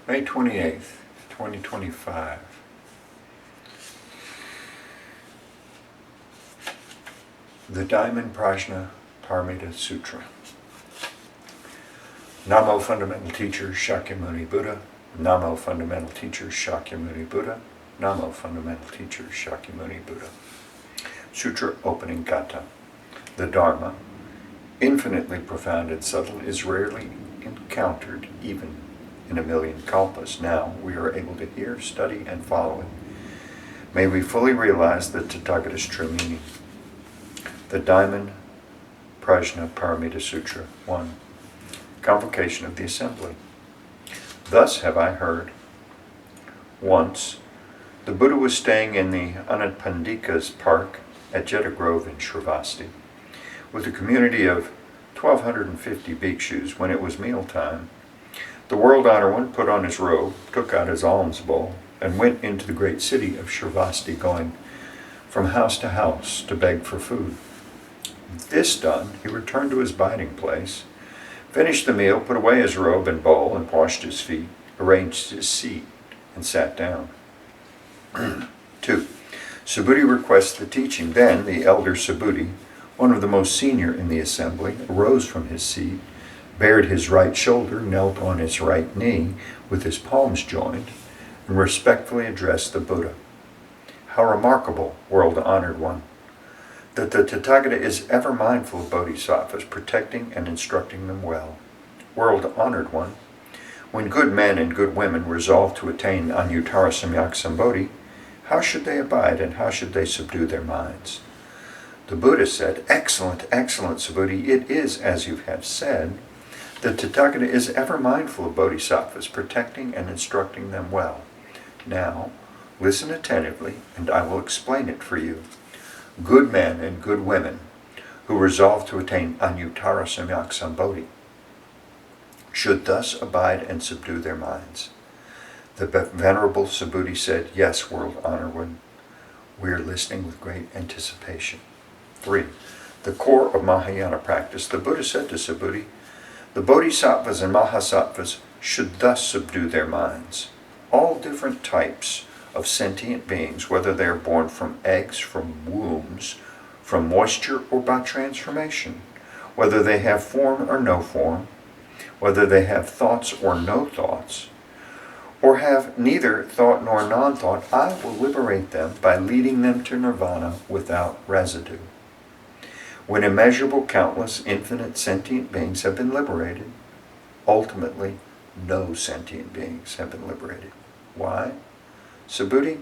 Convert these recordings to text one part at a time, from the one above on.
May 28th, 2025. The Diamond Prajna Paramita Sutra. Namo Fundamental Teacher Shakyamuni Buddha. Namo Fundamental Teacher Shakyamuni Buddha. Namo Fundamental Teacher Shakyamuni Buddha. Sutra Opening Gata. The Dharma, infinitely profound and subtle, is rarely encountered even in a million kalpas. Now we are able to hear, study, and follow it. May we fully realize the Tathagata's true meaning. The Diamond Prajna Paramita Sutra 1. Convocation of the Assembly. Thus have I heard. Once, the Buddha was staying in the Anapandika's park at Jeta Grove in Shravasti with a community of 1,250 bhikshus. When it was mealtime, the World Honor One put on his robe, took out his alms bowl, and went into the great city of Shravasti, going from house to house to beg for food. This done, he returned to his biding place, finished the meal, put away his robe and bowl, and washed his feet, arranged his seat, and sat down. 2. Subhuti requests the teaching. Then the elder Subhuti, one of the most senior in the assembly, arose from his seat, bared his right shoulder, knelt on his right knee with his palms joined, and respectfully addressed the Buddha. How remarkable, world-honored one, that the Tathagata is ever mindful of bodhisattvas, protecting and instructing them well. World-honored one, when good men and good women resolve to attain Anuttara Samyak Sambodhi, how should they abide and how should they subdue their minds? The Buddha said, Excellent, excellent, Subhuti, it is as you have said. The Tathagata is ever mindful of bodhisattvas, protecting and instructing them well. Now, listen attentively, and I will explain it for you. Good men and good women who resolve to attain Anuttara Samyak Sambodhi should thus abide and subdue their minds. The Venerable Subhuti said, Yes, world-honored one, we are listening with great anticipation. 3. The core of Mahayana practice. The Buddha said to Subhuti, the bodhisattvas and mahasattvas should thus subdue their minds. All different types of sentient beings, whether they are born from eggs, from wombs, from moisture, or by transformation, whether they have form or no form, whether they have thoughts or no thoughts, or have neither thought nor non-thought, I will liberate them by leading them to nirvana without residue. When immeasurable, countless, infinite sentient beings have been liberated, ultimately no sentient beings have been liberated. Why? Subhuti,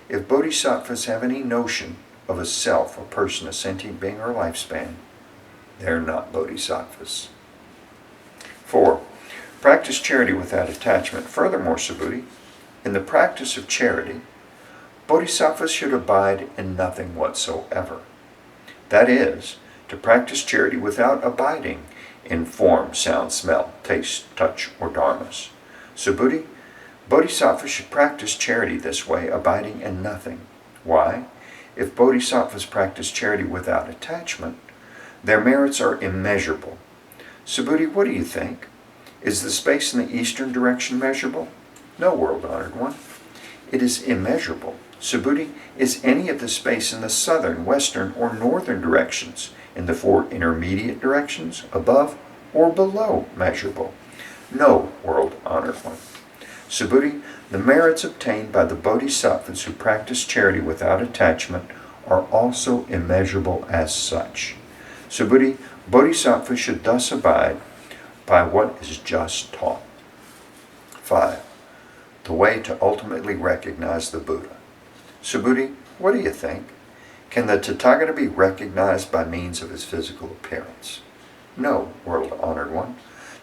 if bodhisattvas have any notion of a self, a person, a sentient being, or lifespan, they're not bodhisattvas. 4. Practice charity without attachment. Furthermore, Subhuti, in the practice of charity, bodhisattvas should abide in nothing whatsoever. That is, to practice charity without abiding in form, sound, smell, taste, touch, or dharmas. Subhuti, bodhisattvas should practice charity this way, abiding in nothing. Why? If bodhisattvas practice charity without attachment, their merits are immeasurable. Subhuti, what do you think? Is the space in the eastern direction measurable? No, world-honored one. It is immeasurable. Subhuti, is any of the space in the southern, western, or northern directions, in the 4 intermediate directions, above or below measurable? No, world-honored one. Subhuti, the merits obtained by the bodhisattvas who practice charity without attachment are also immeasurable as such. Subhuti, bodhisattvas should thus abide by what is just taught. 5. The way to ultimately recognize the Buddha. Subhuti, what do you think? Can the Tathagata be recognized by means of his physical appearance? No, world-honored one.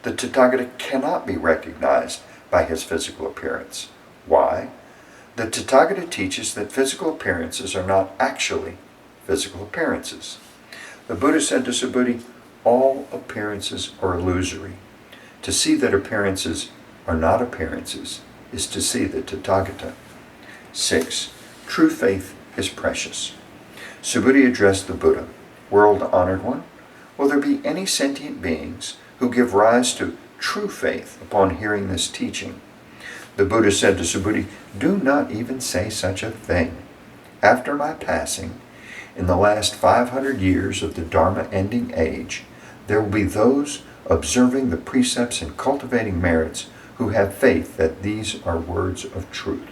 The Tathagata cannot be recognized by his physical appearance. Why? The Tathagata teaches that physical appearances are not actually physical appearances. The Buddha said to Subhuti, all appearances are illusory. To see that appearances are not appearances is to see the Tathagata. 6. True faith is precious. Subhuti addressed the Buddha, world-honored one, will there be any sentient beings who give rise to true faith upon hearing this teaching? The Buddha said to Subhuti, "Do not even say such a thing. After my passing, in the last 500 years of the Dharma-ending age, there will be those observing the precepts and cultivating merits who have faith that these are words of truth.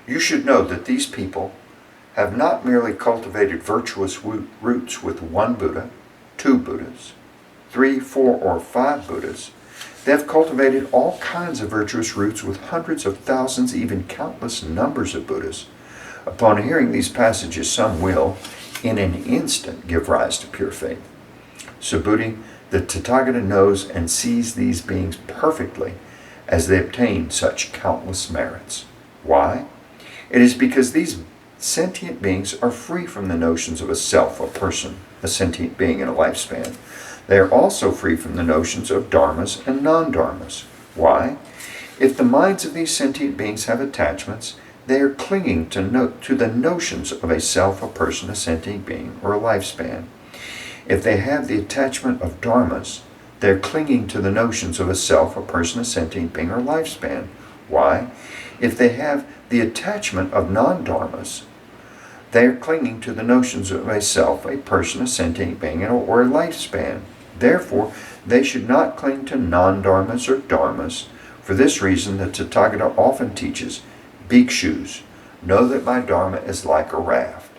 You should know that these people have not merely cultivated virtuous roots with one Buddha, 2 Buddhas, 3, 4, or 5 Buddhas. They have cultivated all kinds of virtuous roots with hundreds of thousands, even countless numbers of Buddhas. Upon hearing these passages, some will, in an instant, give rise to pure faith. Subhuti, the Tathagata knows and sees these beings perfectly as they obtain such countless merits. Why? It is because these sentient beings are free from the notions of a self, a person, a sentient being in a lifespan. They are also free from the notions of dharmas and non-dharmas. Why? If the minds of these sentient beings have attachments, they are clinging to the notions of a self, a person, a sentient being, or a lifespan. If they have the attachment of dharmas, they are clinging to the notions of a self, a person, a sentient being, or lifespan. Why? If they have the attachment of non-dharmas, they are clinging to the notions of a self, a person, a sentient being, or a lifespan. Therefore, they should not cling to non-dharmas or dharmas. For this reason, the Tathagata often teaches, "Bhikshus, know that my dharma is like a raft.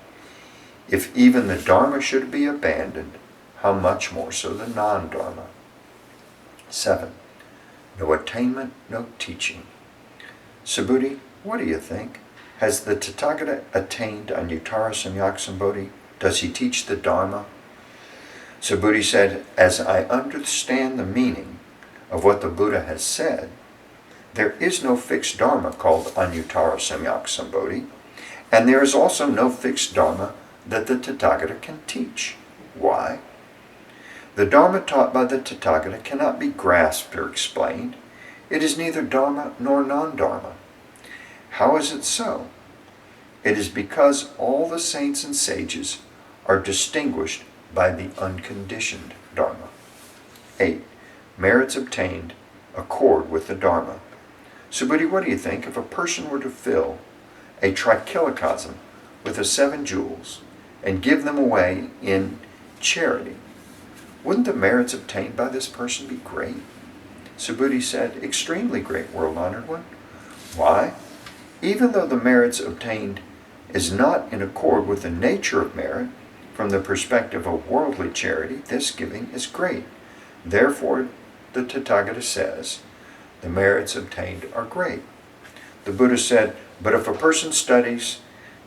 If even the dharma should be abandoned, how much more so the non-dharma?" 7. No attainment, no teaching. Subhuti, what do you think? Has the Tathagata attained Anuttara Samyak Sambodhi? Does he teach the Dharma? Subhuti said, "As I understand the meaning of what the Buddha has said, there is no fixed Dharma called Anuttara Samyak Sambodhi, and there is also no fixed Dharma that the Tathagata can teach. Why? The Dharma taught by the Tathagata cannot be grasped or explained. It is neither Dharma nor non-Dharma. How is it so? It is because all the saints and sages are distinguished by the unconditioned Dharma. 8. Merits obtained accord with the Dharma. Subhuti, what do you think if a person were to fill a trichilocosm with the 7 jewels and give them away in charity? Wouldn't the merits obtained by this person be great? Subhuti said, "Extremely great, world-honored one." Why? Even though the merits obtained is not in accord with the nature of merit, from the perspective of worldly charity, this giving is great. Therefore, the Tathagata says, the merits obtained are great. The Buddha said, "But if a person studies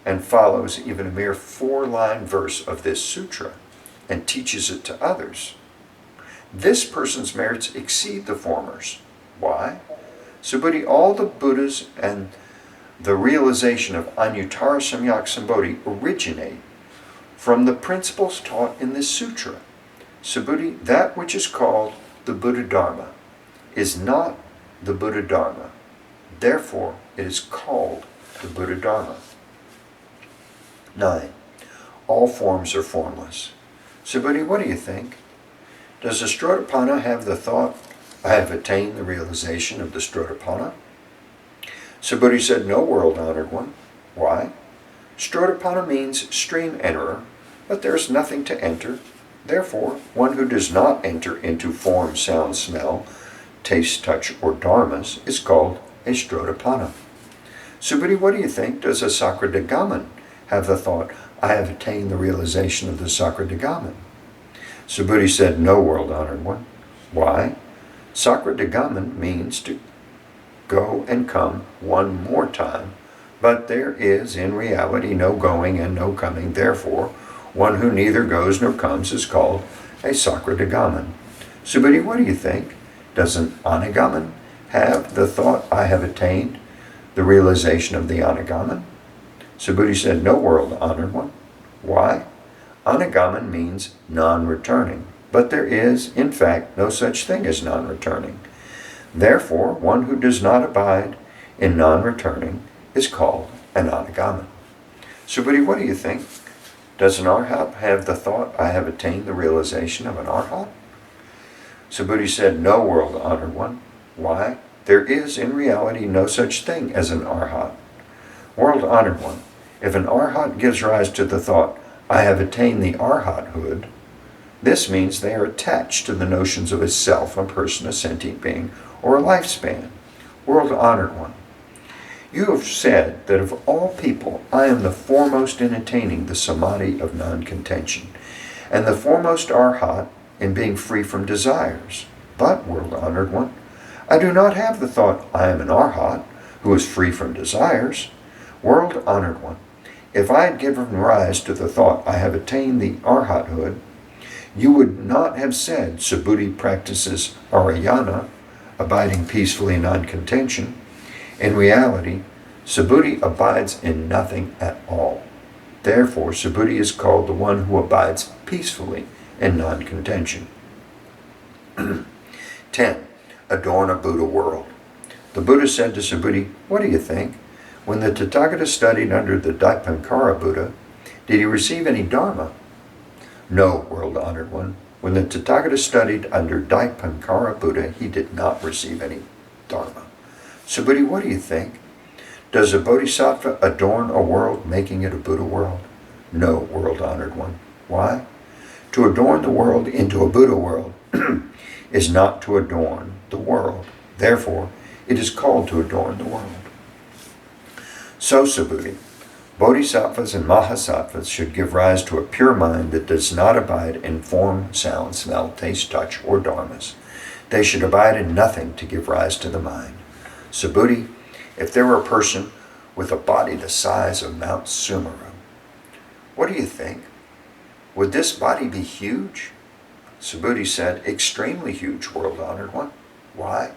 and follows even a mere 4-line verse of this sutra and teaches it to others, this person's merits exceed the former's." Why? Subhuti, all the Buddhas and the realization of Anuttara Samyak Sambodhi originate from the principles taught in this sutra. Subhuti, that which is called the Buddha Dharma is not the Buddha Dharma. Therefore, it is called the Buddha Dharma. 9. All forms are formless. Subhuti, what do you think? Does the Strotapanna have the thought, "I have attained the realization of the Strotapanna"? Subhuti said, "No, world-honored one." Why? Strotapanna means stream enterer, but there is nothing to enter. Therefore, one who does not enter into form, sound, smell, taste, touch, or dharmas is called a Strotapanna. Subhuti, what do you think? Does a Sakradagaman have the thought, "I have attained the realization of the Sakradagaman"? Subhuti said, "No, world-honored one." Why? Sakradagaman means to go and come one more time, but there is in reality no going and no coming. Therefore, one who neither goes nor comes is called a Sakradagaman. Subhuti, what do you think? Does an Anagaman have the thought, "I have attained the realization of the Anagaman"? Subhuti said, "No, world-honored one." Why? Anagaman means non-returning, but there is, in fact, no such thing as non-returning. Therefore, one who does not abide in non-returning is called an Anagaman. Subhuti, what do you think? Does an Arhat have the thought, "I have attained the realization of an Arhat"? Subhuti said, "No, world-honored one." Why? There is, in reality, no such thing as an arhat. World-honored one, if an arhat gives rise to the thought, I have attained the arhathood, this means they are attached to the notions of a self, a person, a sentient being, or a lifespan. World-honored one, you have said that of all people, I am the foremost in attaining the samadhi of non-contention, and the foremost arhat in being free from desires. But, world-honored one, I do not have the thought, I am an arhat, who is free from desires. World-honored one, if I had given rise to the thought, I have attained the arhathood, you would not have said, Subhuti practices arayana, abiding peacefully in non-contention. In reality, Subhuti abides in nothing at all. Therefore, Subhuti is called the one who abides peacefully in non-contention. 10. Adorn a Buddha world. The Buddha said to Subhuti, what do you think? When the Tathagata studied under the Daipankara Buddha, did he receive any dharma? No, world-honored one. When the Tathagata studied under Daipankara Buddha, he did not receive any dharma. Subhuti, what do you think? Does a bodhisattva adorn a world, making it a Buddha world? No, world-honored one. Why? To adorn the world into a Buddha world is not to adorn the world. Therefore, it is called to adorn the world. So, Subhuti, bodhisattvas and mahasattvas should give rise to a pure mind that does not abide in form, sound, smell, taste, touch, or dharmas. They should abide in nothing to give rise to the mind. Subhuti, if there were a person with a body the size of Mount Sumeru, what do you think? Would this body be huge? Subhuti said, extremely huge, world-honored one. Why?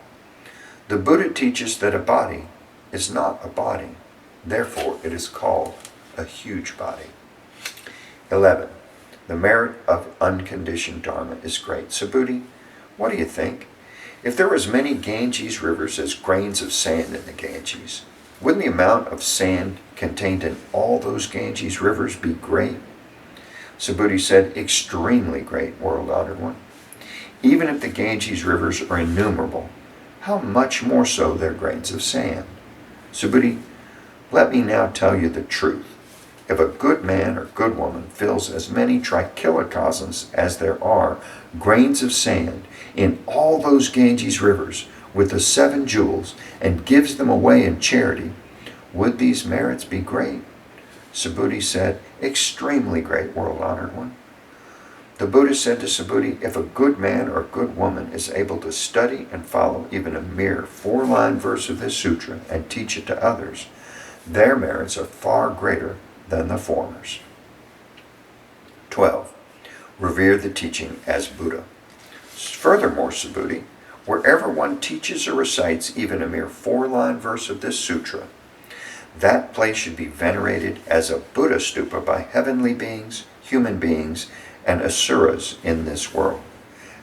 The Buddha teaches that a body is not a body. Therefore, it is called a huge body. 11. The merit of unconditioned dharma is great. Subhuti, what do you think? If there were as many Ganges rivers as grains of sand in the Ganges, wouldn't the amount of sand contained in all those Ganges rivers be great? Subhuti said, extremely great, world-honored one. Even if the Ganges rivers are innumerable, how much more so their grains of sand? Subhuti, let me now tell you the truth. If a good man or good woman fills as many trichilocosms as there are grains of sand in all those Ganges rivers with the 7 jewels and gives them away in charity, would these merits be great? Subhuti said, extremely great, world-honored one. The Buddha said to Subhuti, if a good man or good woman is able to study and follow even a mere 4-line verse of this sutra and teach it to others, their merits are far greater than the former's. 12. Revere the teaching as Buddha. Furthermore, Subhuti, wherever one teaches or recites even a mere 4-line verse of this sutra, that place should be venerated as a Buddha stupa by heavenly beings, human beings, and asuras in this world.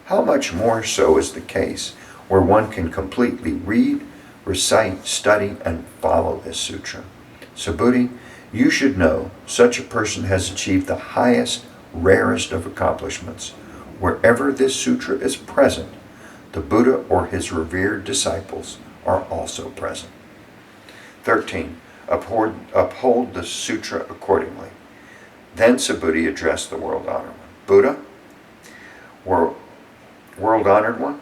How much more so is the case where one can completely read, recite, study, and follow this sutra. Subhuti, you should know such a person has achieved the highest, rarest of accomplishments. Wherever this sutra is present, the Buddha or his revered disciples are also present. 13. Uphold the sutra accordingly. Then Subhuti addressed the world-honored one. Buddha, world-honored one,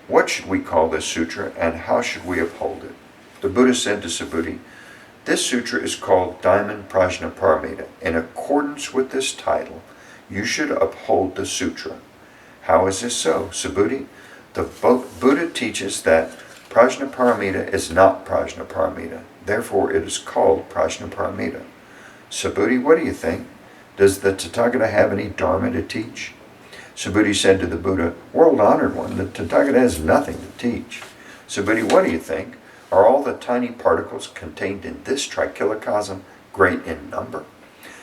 what should we call this sutra and how should we uphold it? The Buddha said to Subhuti, this sutra is called Diamond Prajnaparamita. In accordance with this title, you should uphold the sutra. How is this so? Subhuti, the Buddha teaches that Prajnaparamita is not Prajnaparamita. Therefore, it is called Prajnaparamita. Subhuti, what do you think? Does the Tathagata have any dharma to teach? Subhuti said to the Buddha, world-honored one, the Tathagata has nothing to teach. Subhuti, what do you think? Are all the tiny particles contained in this trichilocosm great in number?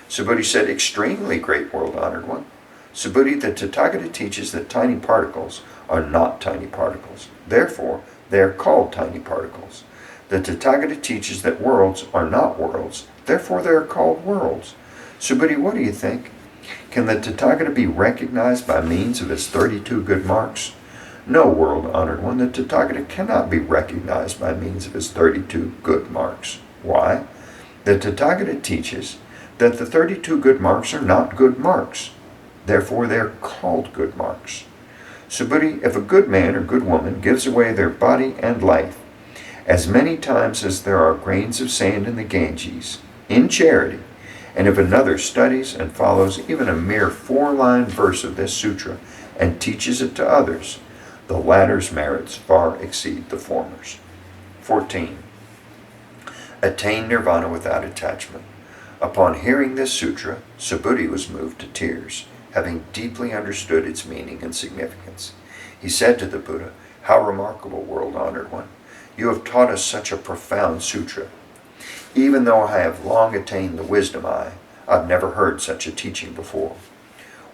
Subhuti said, extremely great, world-honored one. Subhuti, the Tathagata teaches that tiny particles are not tiny particles. Therefore, they are called tiny particles. The Tathagata teaches that worlds are not worlds. Therefore, they are called worlds. Subhuti, what do you think? Can the Tathagata be recognized by means of his 32 good marks? No, world-honored one, the Tathagata cannot be recognized by means of his 32 good marks. Why? The Tathagata teaches that the 32 good marks are not good marks. Therefore, they are called good marks. So, Buddhi, if a good man or good woman gives away their body and life as many times as there are grains of sand in the Ganges, in charity, and if another studies and follows even a mere 4-line verse of this sutra and teaches it to others, the latter's merits far exceed the former's. 14. Attain nirvana without attachment. Upon hearing this sutra, Subhuti was moved to tears, having deeply understood its meaning and significance. He said to the Buddha, "How remarkable, world-honored one! You have taught us such a profound sutra. Even though I have long attained the wisdom I've never heard such a teaching before.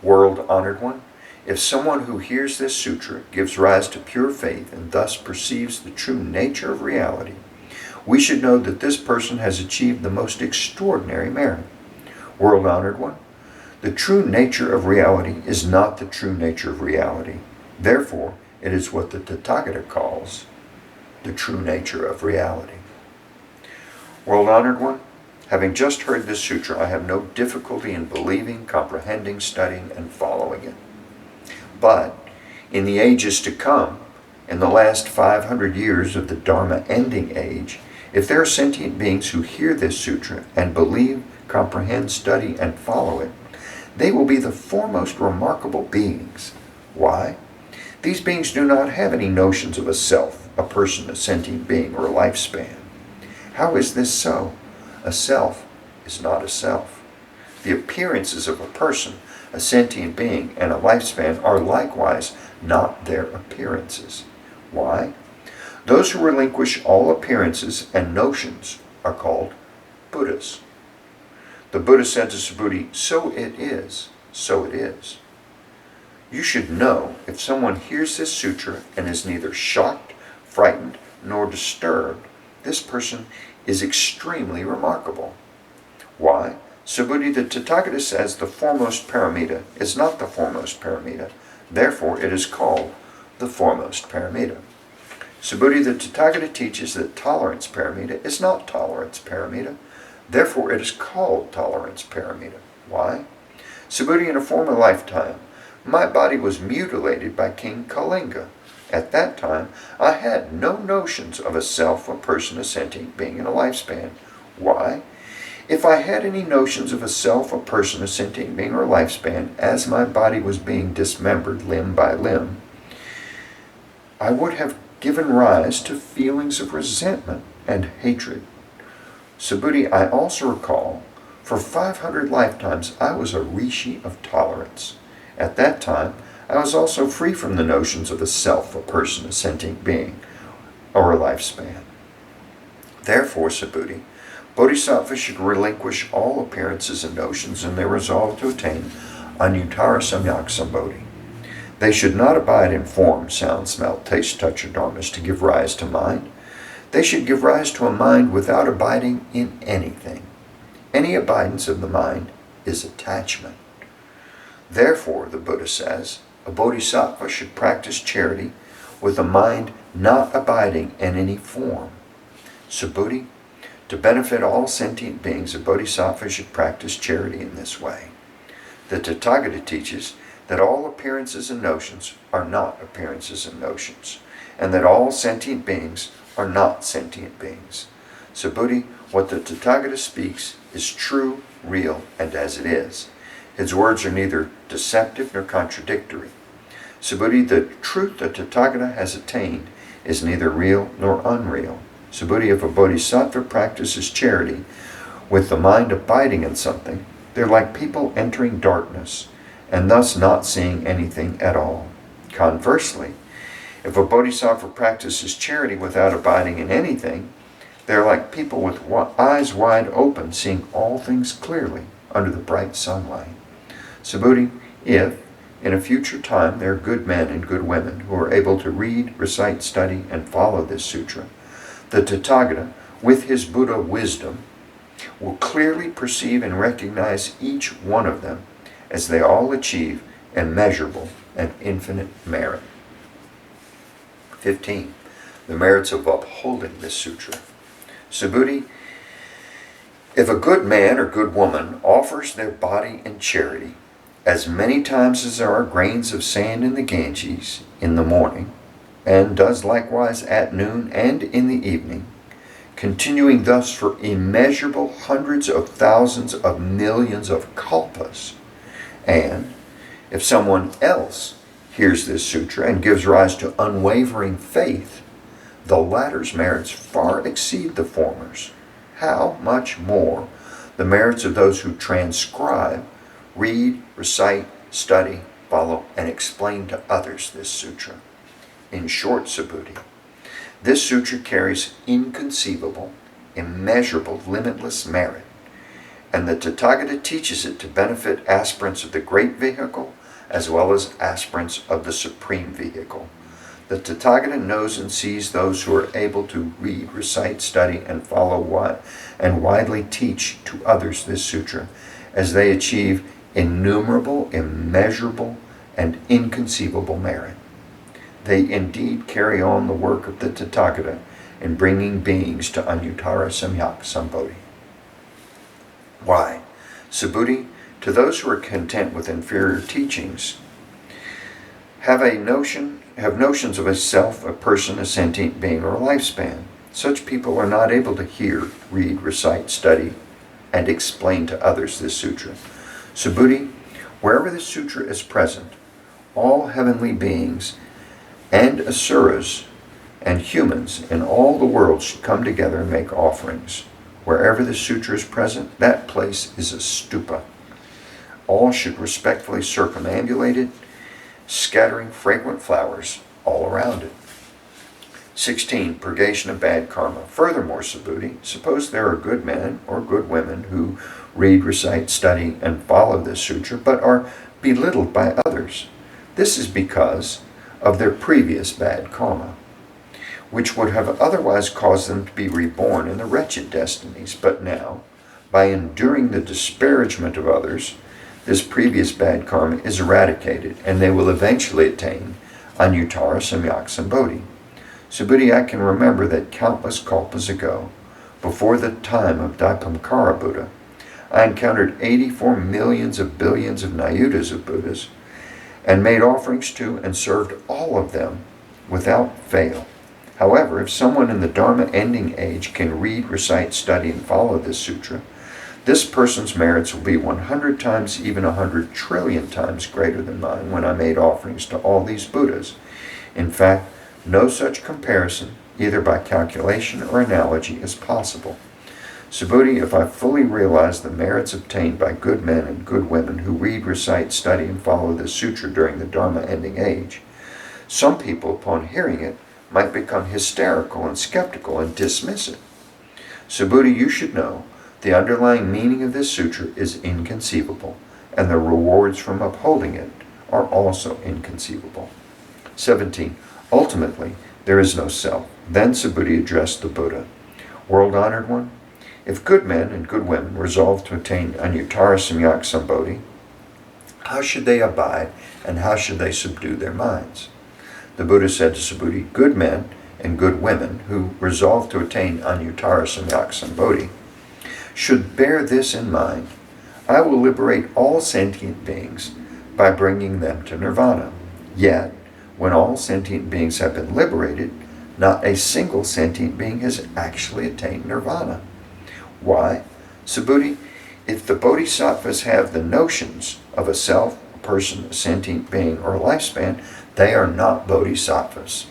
World-honored one, if someone who hears this sutra gives rise to pure faith and thus perceives the true nature of reality, we should know that this person has achieved the most extraordinary merit. World-honored one, the true nature of reality is not the true nature of reality. Therefore, it is what the Tathagata calls the true nature of reality." World-honored one, having just heard this sutra, I have no difficulty in believing, comprehending, studying, and following it. But in the ages to come, in the last 500 years of the Dharma ending age, if there are sentient beings who hear this sutra and believe, comprehend, study, and follow it, they will be the foremost remarkable beings. Why? These beings do not have any notions of a self, a person, a sentient being, or a lifespan. How is this so? A self is not a self. The appearances of a person, a sentient being, and a lifespan are likewise not their appearances. Why? Those who relinquish all appearances and notions are called Buddhas. The Buddha said to Subhuti, "So it is, so it is." You should know if someone hears this sutra and is neither shocked, frightened, nor disturbed, this person is extremely remarkable. Why? Subhuti, the Tathagata says the foremost paramita is not the foremost paramita. Therefore, it is called the foremost paramita. Subhuti, the Tathagata teaches that tolerance paramita is not tolerance paramita. Therefore, it is called tolerance paramita. Why? Subhuti, in a former lifetime, my body was mutilated by King Kalinga. At that time, I had no notions of a self, a person, a sentient being, and a lifespan. Why? If I had any notions of a self, a person, a sentient being, or a lifespan, as my body was being dismembered limb by limb, I would have given rise to feelings of resentment and hatred. Subhuti, I also recall, for 500 lifetimes I was a rishi of tolerance. At that time, I was also free from the notions of a self, a person, a sentient being, or a lifespan. Therefore, Subhuti, Bodhisattvas should relinquish all appearances and notions in their resolve to attain Anuttara Samyak Sambodhi. They should not abide in form, sound, smell, taste, touch, or dharmas to give rise to mind. They should give rise to a mind without abiding in anything. Any abidance of the mind is attachment. Therefore, the Buddha says, a bodhisattva should practice charity with a mind not abiding in any form. Subhuti, to benefit all sentient beings, a bodhisattva should practice charity in this way. The Tathagata teaches that all appearances and notions are not appearances and notions, and that all sentient beings are not sentient beings. Subhuti, what the Tathagata speaks is true, real, and as it is. His words are neither deceptive nor contradictory. Subhuti, the truth the Tathagata has attained is neither real nor unreal. Subhuti, if a bodhisattva practices charity with the mind abiding in something, they're like people entering darkness and thus not seeing anything at all. Conversely, if a bodhisattva practices charity without abiding in anything, they're like people with eyes wide open, seeing all things clearly under the bright sunlight. Subhuti, if in a future time there are good men and good women who are able to read, recite, study, and follow this sutra, the Tathagata, with his Buddha wisdom, will clearly perceive and recognize each one of them as they all achieve immeasurable and infinite merit. 15. The merits of upholding this sutra. Subhuti, if a good man or good woman offers their body in charity as many times as there are grains of sand in the Ganges in the morning, and does likewise at noon and in the evening, continuing thus for immeasurable hundreds of thousands of millions of kalpas, and if someone else hears this sutra and gives rise to unwavering faith, the latter's merits far exceed the former's. How much more the merits of those who transcribe, read, recite, study, follow, and explain to others this sutra. In short, Subhuti, this sutra carries inconceivable, immeasurable, limitless merit, and the Tathagata teaches it to benefit aspirants of the great vehicle as well as aspirants of the supreme vehicle. The Tathagata knows and sees those who are able to read, recite, study, and follow and widely teach to others this sutra as they achieve innumerable, immeasurable, and inconceivable merit. They indeed carry on the work of the Tathagata in bringing beings to Anuttara Samyak Sambodhi. Why? Subhuti, to those who are content with inferior teachings, have notions of a self, a person, a sentient being, or a lifespan. Such people are not able to hear, read, recite, study, and explain to others this sutra. Subhuti, wherever this sutra is present, all heavenly beings and asuras and humans in all the world should come together and make offerings. Wherever the sutra is present, that place is a stupa. All should respectfully circumambulate it, scattering fragrant flowers all around it. 16. Purgation of bad karma. Furthermore, Subhuti, suppose there are good men or good women who read, recite, study, and follow this sutra, but are belittled by others. This is because of their previous bad karma, which would have otherwise caused them to be reborn in the wretched destinies. But now, by enduring the disparagement of others, this previous bad karma is eradicated, and they will eventually attain Anuttara Samyak Sambodhi. Subhuti, I can remember that countless kalpas ago, before the time of Dipamkara Buddha, I encountered 84 millions of billions of Nayutas of Buddhas, and made offerings to and served all of them without fail. However, if someone in the Dharma ending age can read, recite, study, and follow this sutra, this person's merits will be 100 times, even 100 trillion times greater than mine when I made offerings to all these Buddhas. In fact, no such comparison, either by calculation or analogy, is possible. Subhuti, if I fully realize the merits obtained by good men and good women who read, recite, study, and follow this sutra during the Dharma ending age, some people, upon hearing it, might become hysterical and skeptical and dismiss it. Subhuti, you should know the underlying meaning of this sutra is inconceivable, and the rewards from upholding it are also inconceivable. 17. Ultimately, there is no self. Then Subhuti addressed the Buddha. World-honored one, if good men and good women resolve to attain Anuttara Samyak Sambodhi, how should they abide and how should they subdue their minds? The Buddha said to Subhuti, good men and good women who resolve to attain Anuttara Samyak Sambodhi should bear this in mind. I will liberate all sentient beings by bringing them to nirvana. Yet, when all sentient beings have been liberated, not a single sentient being has actually attained nirvana. Why? Subhuti, if the bodhisattvas have the notions of a self, a person, a sentient being, or a lifespan, they are not bodhisattvas.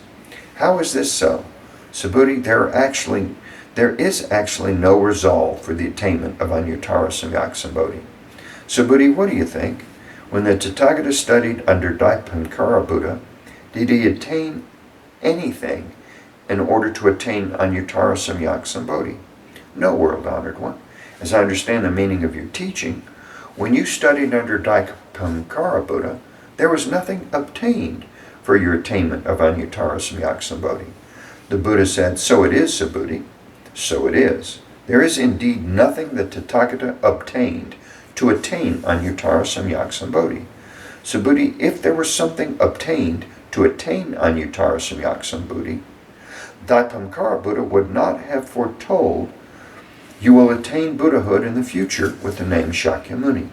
How is this so? Subhuti, there is actually no resolve for the attainment of Anuttara Samyak Sambodhi. Subhuti, what do you think? When the Tathagata studied under Dipamkara Buddha, did he attain anything in order to attain Anuttara Samyak Sambodhi? No, world-honored one. As I understand the meaning of your teaching, when you studied under Dipamkara Buddha, there was nothing obtained for your attainment of Anuttara Samyak Sambodhi. The Buddha said, so it is, Subhuti. So it is. There is indeed nothing that Tathagata obtained to attain Anuttara Samyak Sambodhi. Subhuti, if there was something obtained to attain Anuttara Samyak Sambodhi, Dipamkara Buddha would not have foretold you will attain Buddhahood in the future with the name Shakyamuni.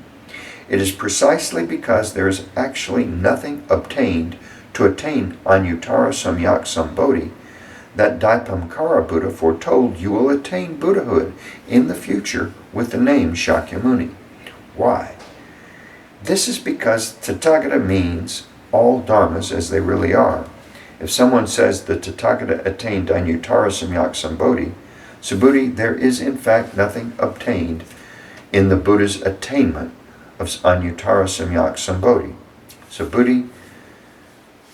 It is precisely because there is actually nothing obtained to attain Anuttara Samyak Sambodhi that Dipamkara Buddha foretold you will attain Buddhahood in the future with the name Shakyamuni. Why? This is because Tathagata means all dharmas as they really are. If someone says the Tathagata attained Anuttara Samyak Sambodhi, Subhuti, there is in fact nothing obtained in the Buddha's attainment of Anuttara Samyak Sambodhi. Subhuti,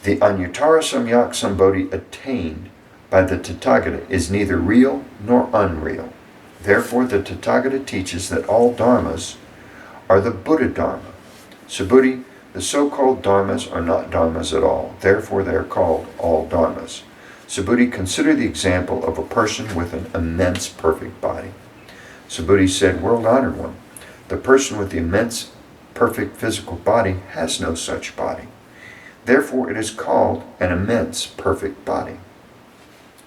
the Anuttara Samyak Sambodhi attained by the Tathagata is neither real nor unreal. Therefore, the Tathagata teaches that all dharmas are the Buddha Dharma. Subhuti, the so-called dharmas are not dharmas at all. Therefore, they are called all dharmas. Subhuti, consider the example of a person with an immense perfect body. Subhuti said, World-honored one, the person with the immense perfect physical body has no such body. Therefore, it is called an immense perfect body.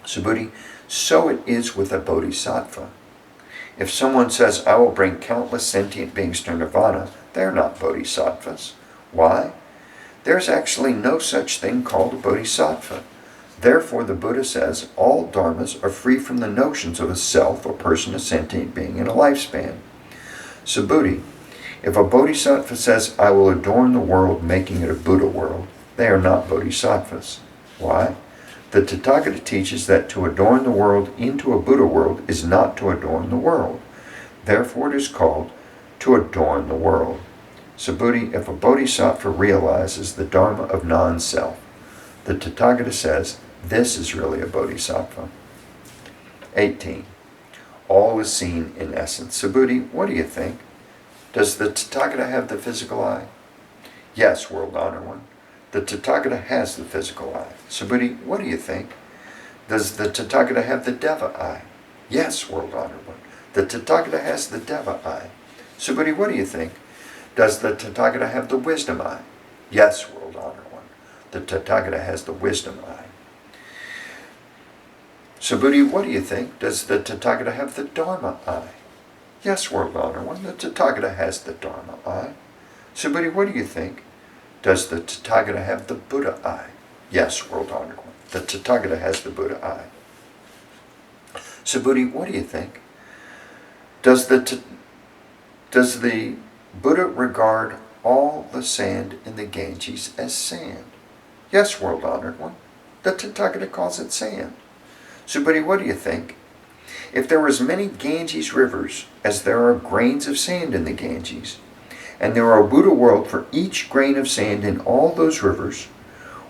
Subhuti, so it is with a bodhisattva. If someone says, I will bring countless sentient beings to nirvana, they are not bodhisattvas. Why? There is actually no such thing called a bodhisattva. Therefore, the Buddha says, all dharmas are free from the notions of a self, a person, a sentient being, and a lifespan. Subhuti, if a bodhisattva says, I will adorn the world, making it a Buddha world, they are not bodhisattvas. Why? The Tathagata teaches that to adorn the world into a Buddha world is not to adorn the world. Therefore, it is called to adorn the world. Subhuti, if a bodhisattva realizes the dharma of non-self, the Tathagata says, this is really a bodhisattva. 18. All is seen in essence. Subhuti, what do you think? Does the Tathagata have the physical eye? Yes, world-honored one. The Tathagata has the physical eye. Subhuti, what do you think? Does the Tathagata have the Deva eye? Yes, world-honored one. The Tathagata has the Deva eye. Subhuti, what do you think? Does the Tathagata have the wisdom eye? Yes, world-honored one. The Tathagata has the wisdom eye. Subhuti, what do you think? Does the Tathagata have the Dharma eye? Yes, world-honored one. The Tathagata has the Dharma eye. Subhuti, what do you think? Does the Tathagata have the Buddha eye? Yes, world-honored one. The Tathagata has the Buddha eye. Subhuti, what do you think? Does the Buddha regard all the sand in the Ganges as sand? Yes, world-honored one. The Tathagata calls it sand. Subhuti, what do you think? If there were as many Ganges rivers as there are grains of sand in the Ganges, and there are a Buddha world for each grain of sand in all those rivers,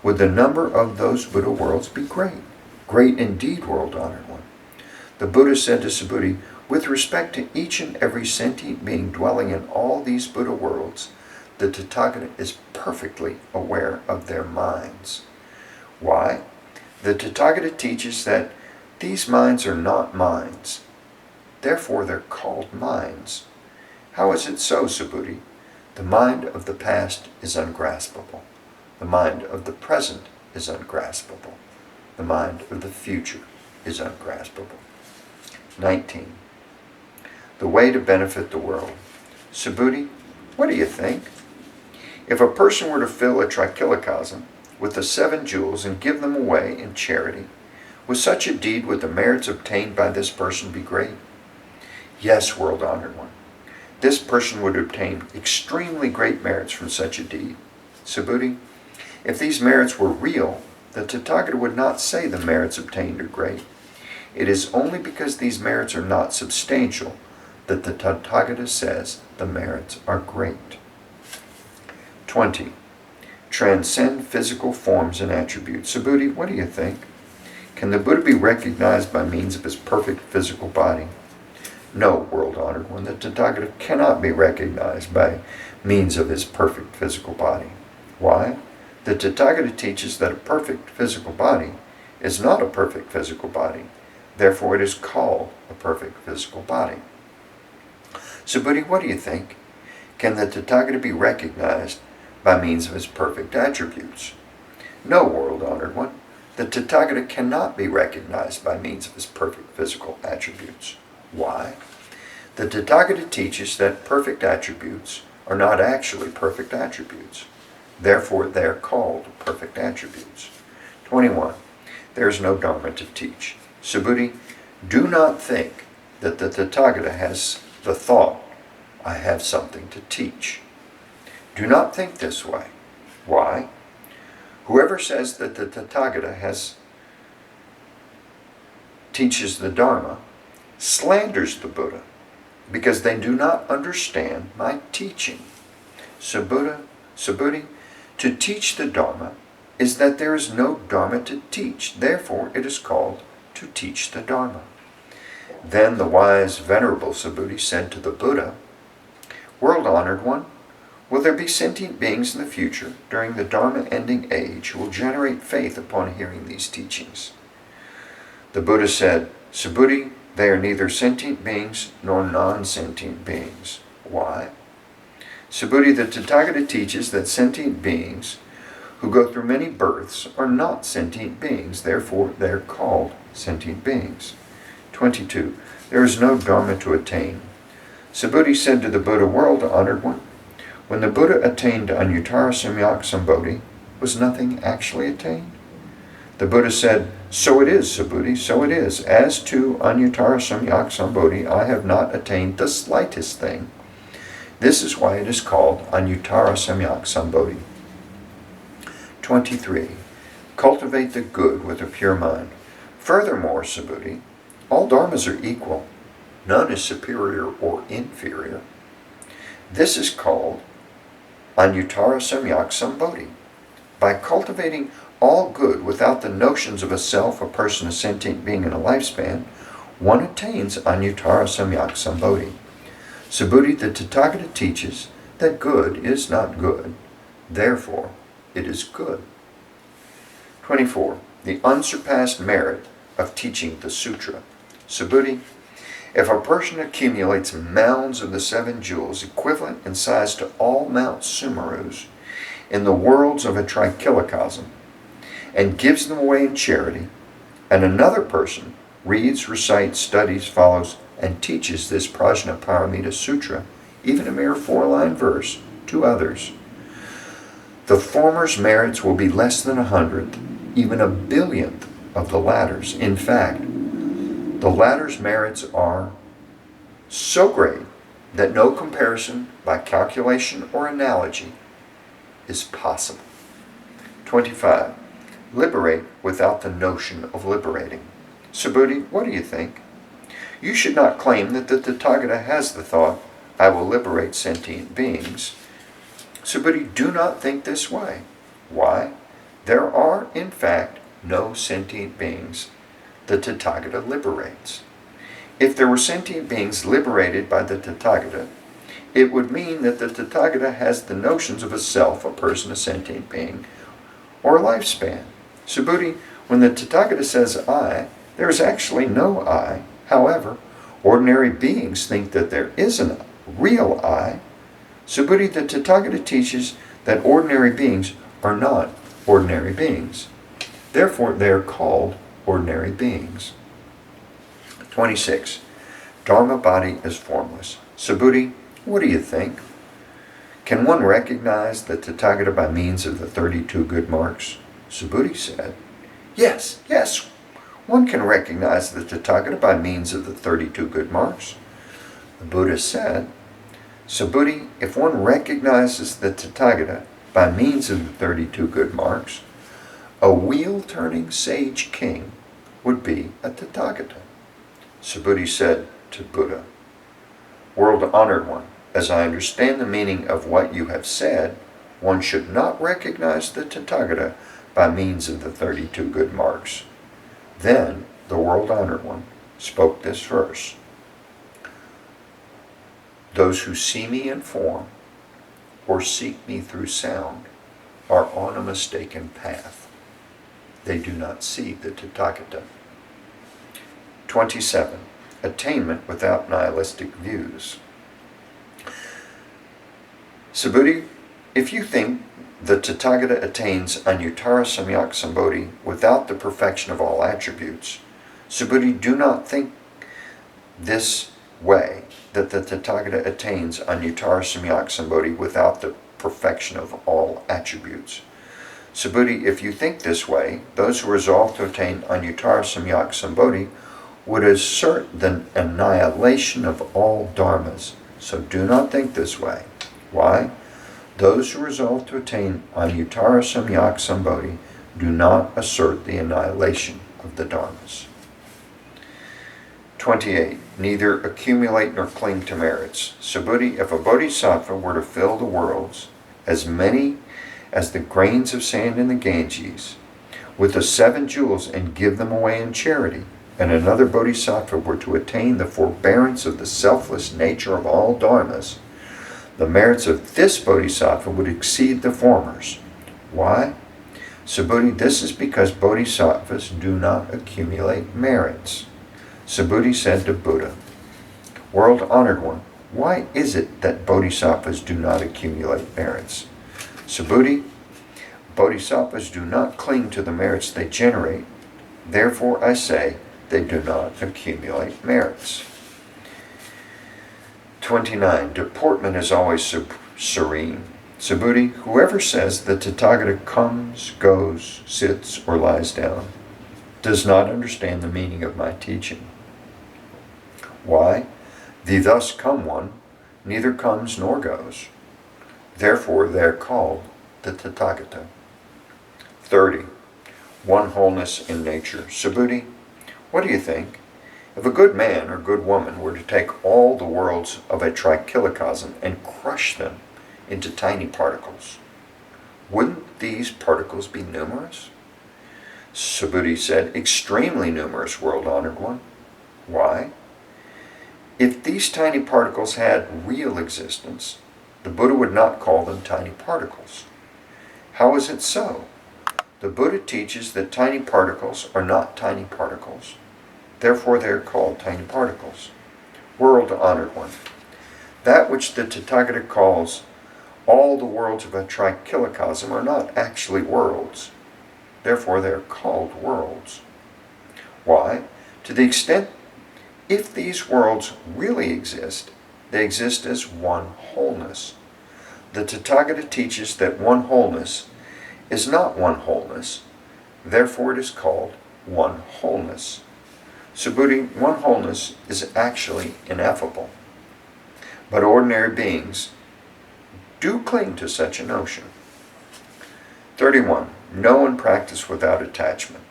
would the number of those Buddha worlds be great? Great indeed, world-honored one. The Buddha said to Subhuti, with respect to each and every sentient being dwelling in all these Buddha worlds, the Tathagata is perfectly aware of their minds. Why? The Tathagata teaches that these minds are not minds. Therefore, they're called minds. How is it so, Subhuti? The mind of the past is ungraspable. The mind of the present is ungraspable. The mind of the future is ungraspable. 19. The way to benefit the world. Subhuti, what do you think? If a person were to fill a trichilocosm with the 7 jewels and give them away in charity, with such a deed would the merits obtained by this person be great? Yes, world-honored one. This person would obtain extremely great merits from such a deed. Subhuti, if these merits were real, the Tathagata would not say the merits obtained are great. It is only because these merits are not substantial that the Tathagata says the merits are great. 20. Transcend physical forms and attributes. Subhuti, what do you think? Can the Buddha be recognized by means of his perfect physical body? No, world-honored one. The Tathagata cannot be recognized by means of his perfect physical body. Why? The Tathagata teaches that a perfect physical body is not a perfect physical body. Therefore, it is called a perfect physical body. Subhuti, what do you think? Can the Tathagata be recognized by means of his perfect attributes? No, world-honored one, the Tathagata cannot be recognized by means of his perfect physical attributes. Why? The Tathagata teaches that perfect attributes are not actually perfect attributes. Therefore, they are called perfect attributes. 21. There is no Dharma to teach. Subhuti, do not think that the Tathagata has the thought, I have something to teach. Do not think this way. Why? Whoever says that the Tathagata teaches the Dharma slanders the Buddha, because they do not understand my teaching. Subhuti, to teach the Dharma is that there is no Dharma to teach. Therefore, it is called to teach the Dharma. Then the wise, venerable Subhuti said to the Buddha, World-honored one, will there be sentient beings in the future during the Dharma-ending age who will generate faith upon hearing these teachings? The Buddha said, Subhuti, they are neither sentient beings nor non-sentient beings. Why? Subhuti, the Tathagata teaches that sentient beings who go through many births are not sentient beings. Therefore, they are called sentient beings. 22. There is no Dharma to attain. Subhuti said to the Buddha, World-honored one, when the Buddha attained Anuttara Samyak Sambodhi, was nothing actually attained? The Buddha said, So it is, Subhuti, so it is. As to Anuttara Samyak Sambodhi, I have not attained the slightest thing. This is why it is called Anuttara Samyak Sambodhi. 23. Cultivate the good with a pure mind. Furthermore, Subhuti, all dharmas are equal. None is superior or inferior. This is called Anuttara Samyak Sambodhi. By cultivating all good without the notions of a self, a person, a sentient being, and a lifespan, one attains Anuttara Samyak Sambodhi. Subhuti, the Tathagata teaches that good is not good. Therefore, it is good. 24. The unsurpassed merit of teaching the Sutra. Subhuti, if a person accumulates mounds of the 7 jewels equivalent in size to all Mount Sumerus in the worlds of a trichilocosm, and gives them away in charity, and another person reads, recites, studies, follows, and teaches this Prajnaparamita Sutra, even a mere 4-line verse, to others, the former's merits will be less than 100th, even a 1,000,000th of the latter's. In fact, the latter's merits are so great that no comparison by calculation or analogy is possible. 25. Liberate without the notion of liberating. Subhuti, what do you think? You should not claim that the Tathagata has the thought, I will liberate sentient beings. Subhuti, do not think this way. Why? There are, in fact, no sentient beings the Tathagata liberates. If there were sentient beings liberated by the Tathagata, it would mean that the Tathagata has the notions of a self, a person, a sentient being, or a lifespan. Subhuti, when the Tathagata says I, there is actually no I. However, ordinary beings think that there is a real I. Subhuti, the Tathagata teaches that ordinary beings are not ordinary beings. Therefore, they are called ordinary beings. 26. Dharma body is formless. Subhuti, what do you think? Can one recognize the Tathagata by means of the 32 good marks? Subhuti said, Yes, one can recognize the Tathagata by means of the 32 good marks. The Buddha said, Subhuti, if one recognizes the Tathagata by means of the 32 good marks, a wheel-turning sage king would be a Tathagata. Subhuti said to Buddha, World-honored one, as I understand the meaning of what you have said, one should not recognize the Tathagata by means of the 32 good marks. Then the world-honored one spoke this verse. Those who see me in form or seek me through sound are on a mistaken path. They do not see the Tathagata. 27. Attainment without nihilistic views. Subhuti, if you think the Tathagata attains Anuttara Samyak Sambodhi without the perfection of all attributes. Subhuti, do not think this way, that the Tathagata attains Anuttara Samyak Sambodhi without the perfection of all attributes. Subhuti, if you think this way, those who resolve to attain Anuttara Samyak Sambodhi would assert the annihilation of all dharmas. So do not think this way. Why? Those who resolve to attain Anuttara Samyak Sambodhi do not assert the annihilation of the dharmas. 28. Neither accumulate nor cling to merits. Subhuti, if a bodhisattva were to fill the worlds, as many as the grains of sand in the Ganges, with the 7 jewels and give them away in charity, and another bodhisattva were to attain the forbearance of the selfless nature of all dharmas, the merits of this bodhisattva would exceed the former's. Why? Subhuti, this is because bodhisattvas do not accumulate merits. Subhuti said to Buddha, World-honored one, why is it that bodhisattvas do not accumulate merits? Subhuti, bodhisattvas do not cling to the merits they generate. Therefore, I say, they do not accumulate merits. 29. Deportment is always serene. Subhuti, whoever says the Tathagata comes, goes, sits, or lies down, does not understand the meaning of my teaching. Why? The thus come one neither comes nor goes. Therefore they are called the Tathagata. 30. One wholeness in nature. Subhuti, what do you think? If a good man or good woman were to take all the worlds of a trichilocosm and crush them into tiny particles, wouldn't these particles be numerous? Subhuti said, extremely numerous, world-honored one. Why? If these tiny particles had real existence, the Buddha would not call them tiny particles. How is it so? The Buddha teaches that tiny particles are not tiny particles. Therefore they are called tiny particles. World-honored one. That which the Tathagata calls all the worlds of a trichilocosm are not actually worlds. Therefore they are called worlds. Why? To the extent if these worlds really exist, they exist as one wholeness. The Tathagata teaches that one wholeness is not one wholeness, therefore it is called one wholeness. Subhuti, one wholeness is actually ineffable, but ordinary beings do cling to such a notion. 31. Know and practice without attachment.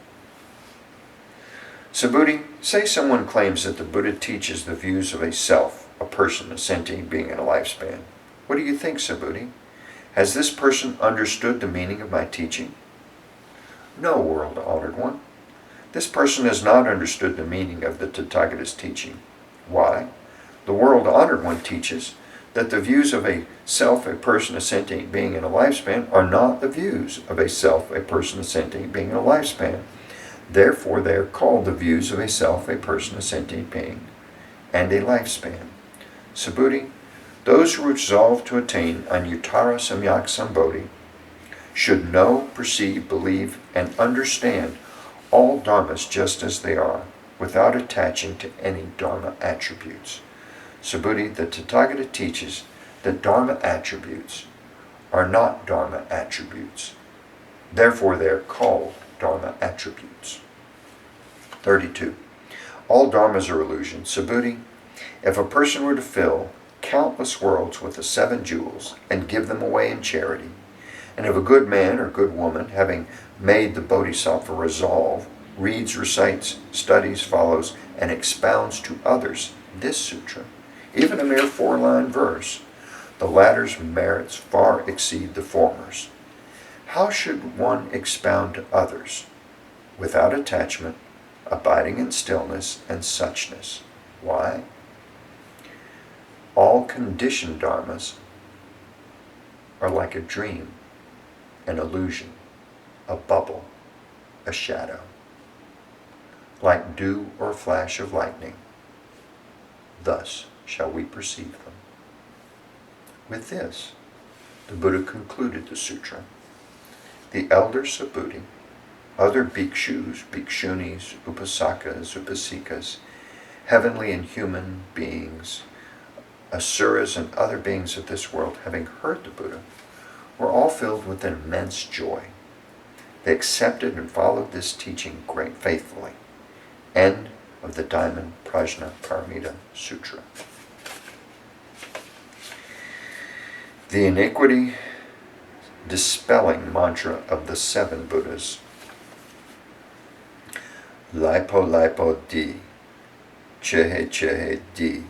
Subhuti, say someone claims that the Buddha teaches the views of a self, a person, a sentient being, and a lifespan. What do you think, Subhuti? Has this person understood the meaning of my teaching? No, world-honored one. This person has not understood the meaning of the Tathagata's teaching. Why? The world-honored one teaches that the views of a self, a person, a sentient being, and a lifespan are not the views of a self, a person, a sentient being, and a lifespan. Therefore, they are called the views of a self, a person, a sentient being, and a lifespan. Subhuti, those who resolve to attain Anuttara Samyak Sambodhi should know, perceive, believe, and understand all dharmas just as they are, without attaching to any dharma attributes. Subhuti, the Tathagata teaches that dharma attributes are not dharma attributes. Therefore, they are called dharma attributes. 32. All dharmas are illusions. Subhuti, if a person were to fill countless worlds with the 7 jewels and give them away in charity, and if a good man or good woman, having made the bodhisattva resolve, reads, recites, studies, follows, and expounds to others this sutra, even a mere 4-line verse, the latter's merits far exceed the former's. How should one expound to others? Without attachment, abiding in stillness and suchness. Why? All conditioned dharmas are like a dream, an illusion, a bubble, a shadow, like dew or flash of lightning. Thus shall we perceive them. With this, the Buddha concluded the sutra. the elders of Buddhi, other bhikshus, bhikshunis, upasakas, upasikas, heavenly and human beings, asuras and other beings of this world, having heard the Buddha, were all filled with an immense joy. They accepted and followed this teaching great faithfully. End of the Diamond Prajna Paramita Sutra. The iniquity dispelling mantra of the 7 Buddhas. Lipo lipo di, chehe chehe di,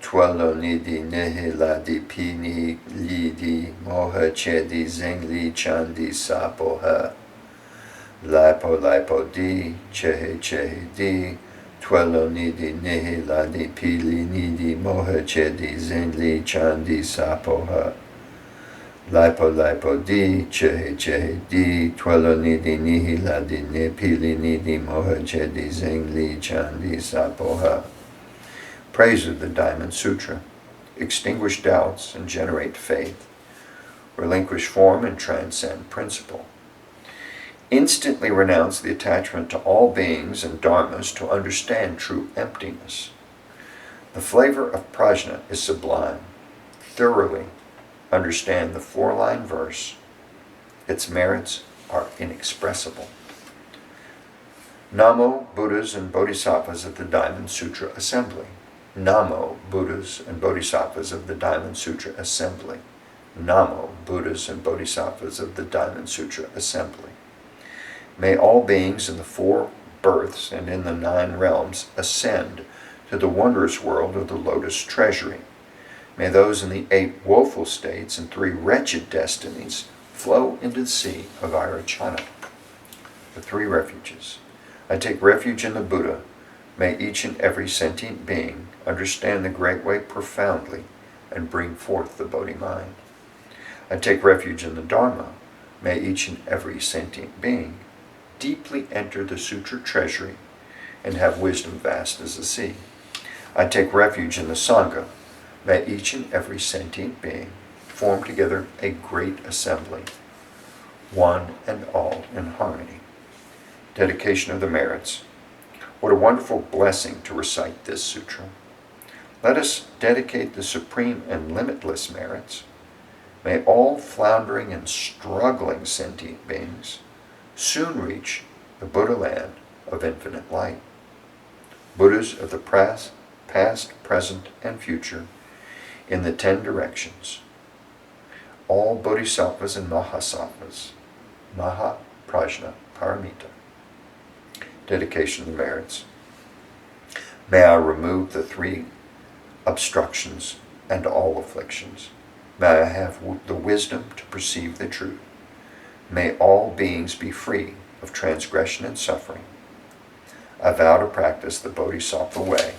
twello nidi nehi ladi pini lidi moha chedi zengli chandi sapoha. Lipo lipo di, chehe chehe di, twello nidi nehi ladi pili nidi moha chedi zengli chandi sapoha. Lipo lipo di, chehe chehe di, twello nidi nihi ladi ne pili nidi moha chedi zengli chandi sapoha. Praise of the Diamond Sutra. Extinguish doubts and generate faith. Relinquish form and transcend principle. Instantly renounce the attachment to all beings and dharmas to understand true emptiness. The flavor of prajna is sublime. Thoroughly understand the 4-line verse. Its merits are inexpressible. Namo Buddhas and Bodhisattvas of the Diamond Sutra Assembly. Namo Buddhas and Bodhisattvas of the Diamond Sutra Assembly. Namo Buddhas and Bodhisattvas of the Diamond Sutra Assembly. May all beings in the 4 births and in the 9 realms ascend to the wondrous world of the Lotus Treasury. May those in the 8 woeful states and 3 wretched destinies flow into the sea of Airachana. The 3 refuges. I take refuge in the Buddha. May each and every sentient being understand the Great Way profoundly and bring forth the Bodhi mind. I take refuge in the Dharma. May each and every sentient being deeply enter the Sutra treasury and have wisdom vast as the sea. I take refuge in the Sangha. May each and every sentient being form together a great assembly, one and all in harmony. Dedication of the merits. What a wonderful blessing to recite this sutra. Let us dedicate the supreme and limitless merits. May all floundering and struggling sentient beings soon reach the Buddha land of infinite light. Buddhas of the past, present, and future in the 10 directions. All Bodhisattvas and Mahasattvas. Maha Prajna Paramita. Dedication of the merits. May I remove the 3 obstructions and all afflictions. May I have the wisdom to perceive the truth. May all beings be free of transgression and suffering. I vow to practice the Bodhisattva way